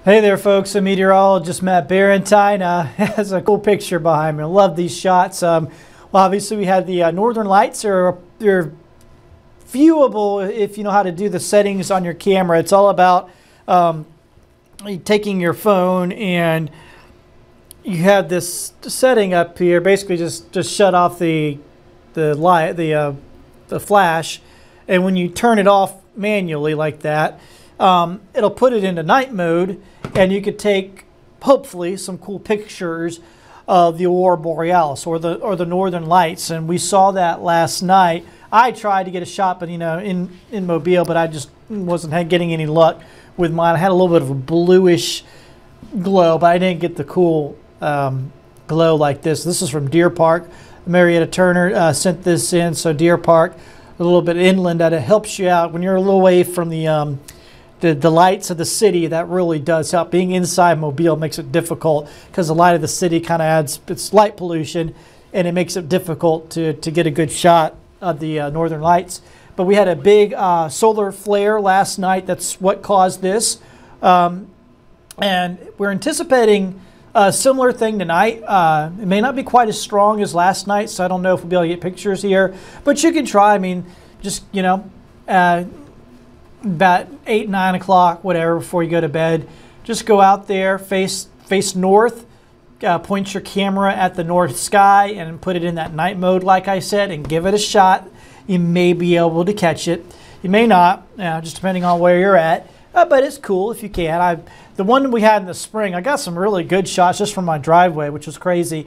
Hey there folks, I'm Meteorologist Matt Barrentine. Has a cool picture behind me. I love these shots. Well, obviously we had the Northern Lights. They're viewable if you know how to do the settings on your camera. It's all about taking your phone and you have this setting up here. Basically just shut off the light, the flash, and when you turn it off manually like that, it'll put it into night mode, and you could take hopefully some cool pictures of the aurora borealis or the northern lights. And we saw that last night. I tried to get a shot, but in Mobile, but I just wasn't getting any luck with mine. I had a little bit of a bluish glow, but I didn't get the cool glow like this. This is from Deer Park. Marietta Turner sent this in. So Deer Park, a little bit inland, that it helps you out when you're a little away from the lights of the city. That really does help. Being inside Mobile makes it difficult because the light of the city kind of adds its light pollution, and it makes it difficult to get a good shot of the northern lights. But we had a big solar flare last night. That's what caused this, and we're anticipating a similar thing tonight. It may not be quite as strong as last night, so I don't know if we'll be able to get pictures here, but you can try. I mean, just about 8, 9 o'clock, whatever, before you go to bed, just go out there, face north, point your camera at the north sky and put it in that night mode like I said, and give it a shot. You may be able to catch it. You may not, just depending on where you're at, but it's cool if you can. The one we had in the spring, I got some really good shots just from my driveway, which was crazy.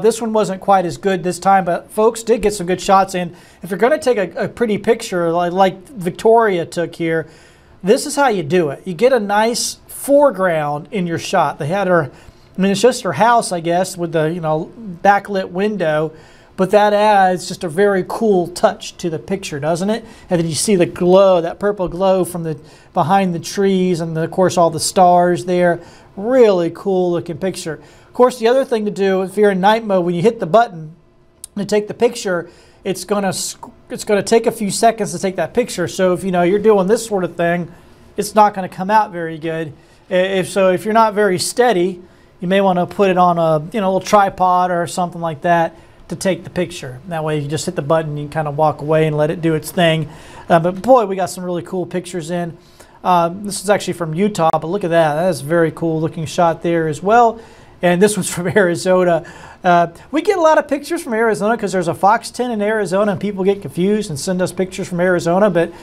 This one wasn't quite as good this time, but folks did get some good shots in. If you're going to take a pretty picture like Victoria took here, this is how you do it. You get a nice foreground in your shot. They had her, I mean, it's just her house, I guess, with the backlit window, but that adds just a very cool touch to the picture, doesn't it? And then you see the glow, that purple glow from behind the trees, and of course all the stars there. Really cool looking picture. Of course, the other thing to do if you're in night mode, when you hit the button to take the picture, it's gonna take a few seconds to take that picture. So if you're doing this sort of thing, it's not going to come out very good. If you're not very steady, you may want to put it on a little tripod or something like that to take the picture. That way you just hit the button, you kind of walk away and let it do its thing. But boy, we got some really cool pictures in. This is actually from Utah, but look at that. That is a very cool looking shot there as well. And this one's from Arizona. We get a lot of pictures from Arizona because there's a Fox 10 in Arizona, and people get confused and send us pictures from Arizona. But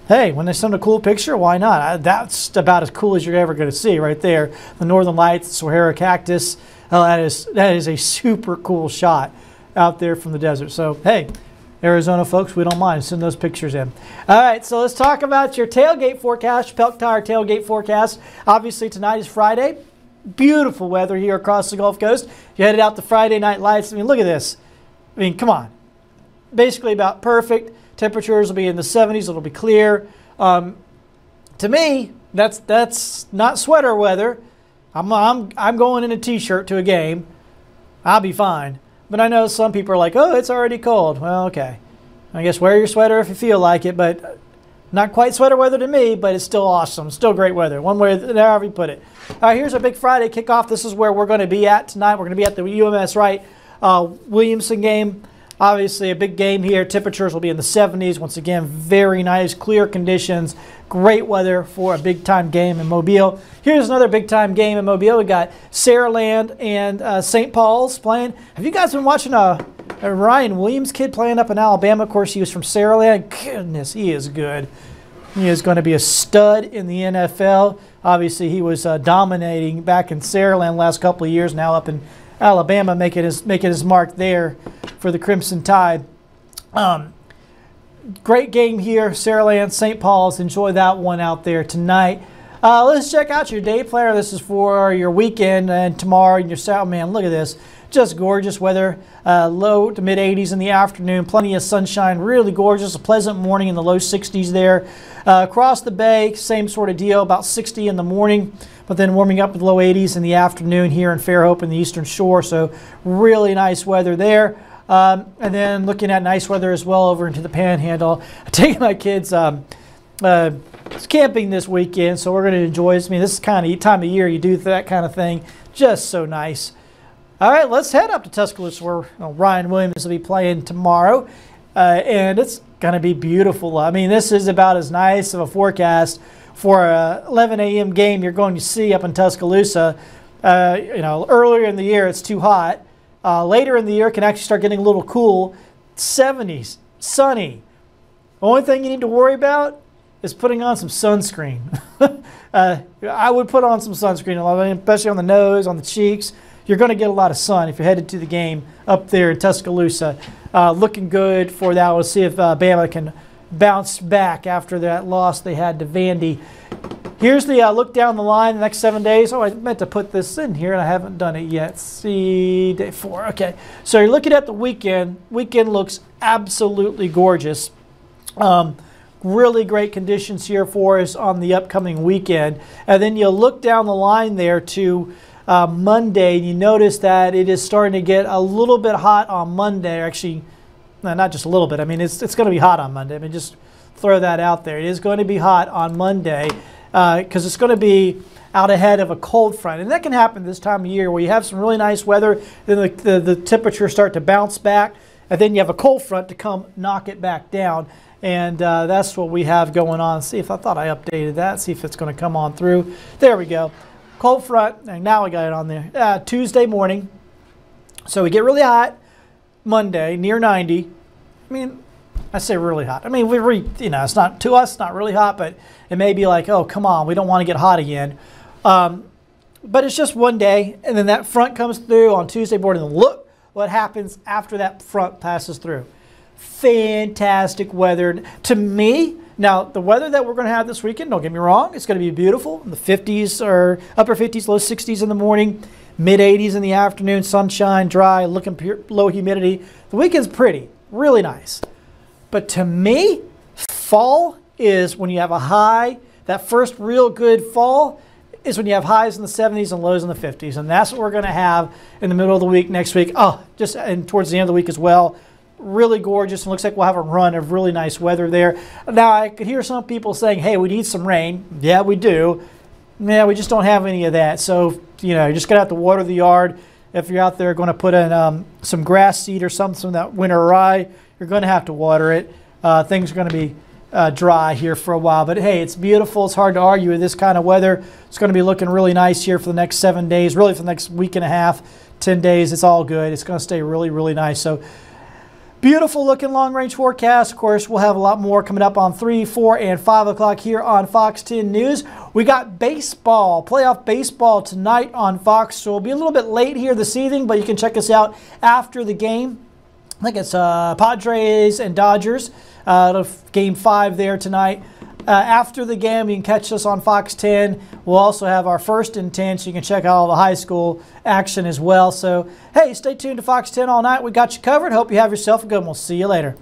hey, when they send a cool picture, why not? That's about as cool as you're ever going to see right there. The Northern Lights, Sahara cactus. Oh, that is a super cool shot out there from the desert. So hey, Arizona folks, we don't mind. Send those pictures in. All right, so let's talk about your tailgate forecast, Pelk Tire tailgate forecast. Obviously, tonight is Friday. Beautiful weather here across the Gulf Coast. You headed out to Friday night lights. I mean, look at this. I mean, come on. Basically about perfect. Temperatures will be in the 70s. It'll be clear. To me, that's not sweater weather. I'm going in a t-shirt to a game. I'll be fine. But I know some people are like, oh, it's already cold. Well, okay. I guess wear your sweater if you feel like it, but not quite sweater weather to me, but it's still awesome. Still great weather. One way, however you put it. All right, here's our big Friday kickoff. This is where we're going to be at tonight. We're going to be at the UMS Wright Williamson game. Obviously, a big game here. Temperatures will be in the 70s. Once again, very nice, clear conditions. Great weather for a big-time game in Mobile. Here's another big-time game in Mobile. We got Saraland and St. Paul's playing. Have you guys been watching a Ryan Williams kid playing up in Alabama? Of course, he was from Saraland. Goodness, he is good. He is going to be a stud in the NFL. Obviously, he was dominating back in Saraland last couple of years. Now up in Alabama, making his mark there for the Crimson Tide. Great game here, Saraland, St. Paul's. Enjoy that one out there tonight. Let's check out your day planner. This is for your weekend and tomorrow and your Saturday. Man, look at this. Just gorgeous weather. Low to mid 80s in the afternoon. Plenty of sunshine. Really gorgeous. A pleasant morning in the low 60s there. Across the bay, same sort of deal. About 60 in the morning, but then warming up with low 80s in the afternoon here in Fairhope in the Eastern Shore. So really nice weather there. And then looking at nice weather as well over into the Panhandle. I'm taking my kids it's camping this weekend, so we're going to enjoy it. I mean, this is kind of time of year you do that kind of thing. Just so nice. All right, let's head up to Tuscaloosa where Ryan Williams will be playing tomorrow, and it's going to be beautiful. I mean, this is about as nice of a forecast for a 11 a.m. game you're going to see up in Tuscaloosa. Earlier in the year it's too hot. Later in the year it can actually start getting a little cool. 70s, sunny. The only thing you need to worry about is putting on some sunscreen. I would put on some sunscreen, especially on the nose, on the cheeks. You're going to get a lot of sun if you're headed to the game up there in Tuscaloosa. Looking good for that. We'll see if Bama can bounce back after that loss they had to Vandy. Here's the look down the line the next 7 days. Oh, I meant to put this in here, and I haven't done it yet. See, day 4. Okay, so you're looking at the weekend. Weekend looks absolutely gorgeous. Really great conditions here for us on the upcoming weekend. And then you look down the line there to Monday, and you notice that it is starting to get a little bit hot on Monday. Actually, not just a little bit. I mean, it's going to be hot on Monday. I mean, just throw that out there. It is going to be hot on Monday because it's going to be out ahead of a cold front. And that can happen this time of year where you have some really nice weather, then the temperatures start to bounce back, and then you have a cold front to come knock it back down. And that's what we have going on. See if I thought I updated that. See if it's going to come on through. There we go. Cold front. And now we got it on there. Tuesday morning. So we get really hot Monday, near 90. I mean, I say really hot. I mean, it's not to us, not really hot, but it may be like, oh, come on, we don't want to get hot again. But it's just one day, and then that front comes through on Tuesday morning. And look what happens after that front passes through. Fantastic weather to me. Now, the weather that we're going to have this weekend, don't get me wrong, it's going to be beautiful. In the 50s or upper 50s, low 60s in the morning, mid 80s in the afternoon, sunshine, dry, looking pure, low humidity. The weekend's pretty, really nice. But to me, fall is when you have a high. That first real good fall is when you have highs in the 70s and lows in the 50s. And that's what we're going to have in the middle of the week next week. Oh, and towards the end of the week as well. Really gorgeous, and looks like we'll have a run of really nice weather there. Now, I could hear some people saying, hey, we need some rain. Yeah, we do. Yeah, we just don't have any of that. So, you're just going to have to water the yard. If you're out there going to put in some grass seed or something, that winter rye, you're going to have to water it. Things are going to be dry here for a while. But, hey, it's beautiful. It's hard to argue with this kind of weather. It's going to be looking really nice here for the next 7 days, really for the next week and a half, 10 days. It's all good. It's going to stay really, really nice. So, beautiful looking long-range forecast. Of course, we'll have a lot more coming up on 3, 4, and 5 o'clock here on Fox 10 News. We got baseball, playoff baseball tonight on Fox. So we'll be a little bit late here this evening, but you can check us out after the game. I think it's Padres and Dodgers. Game 5 there tonight. After the game, you can catch us on Fox 10. We'll also have our 1st and 10, so you can check out all the high school action as well. So, hey, stay tuned to Fox 10 all night. We got you covered. Hope you have yourself a good one. We'll see you later.